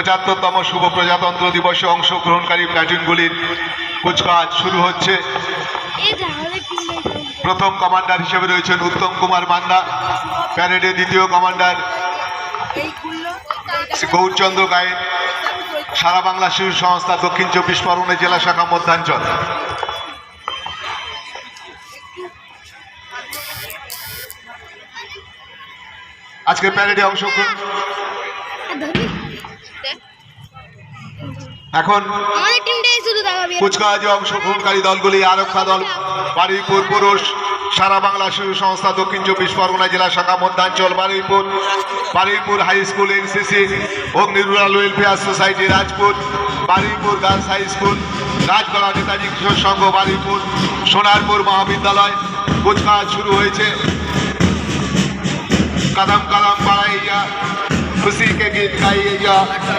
75তম শুভ প্রজাতন্ত্র দিবসে অংশগ্রহণকারী প্ল্যাটুনগুলির কুচকাওয়াজ শুরু হচ্ছে। প্রথম কমান্ডার হিসেবে রয়েছেন উত্তম কুমার মান্না, প্যারেডে দ্বিতীয় কমান্ডার গৌরচন্দ্র গায়েন, সারা বাংলা শিশু সংস্থা, দক্ষিণ 24 পরগনা জেলা শাখা, মধ্যাঞ্চল। আজকে প্যারেডে অংশগ্রহণ এখন কুচকাওয়াজে অংশগ্রহণকারী দলগুলি আরক্ষা দল, বারুইপুর পুরুষ, সারা বাংলা শিশু সংস্থা, দক্ষিণ 24 পরগনা জেলা শাখা, মধ্যাঞ্চল, Baruipur high school, NCC, Agni rural welfare society, Rajpur, Baruipur girls high school, Rajgara Netaji Kishore Sangha, Baruipur, Sonarpur Mahavidyalaya. কুচকাওয়াজ শুরু হয়েছে। कदम कदम बढ़ाइए, खुशी के गीत गाइए।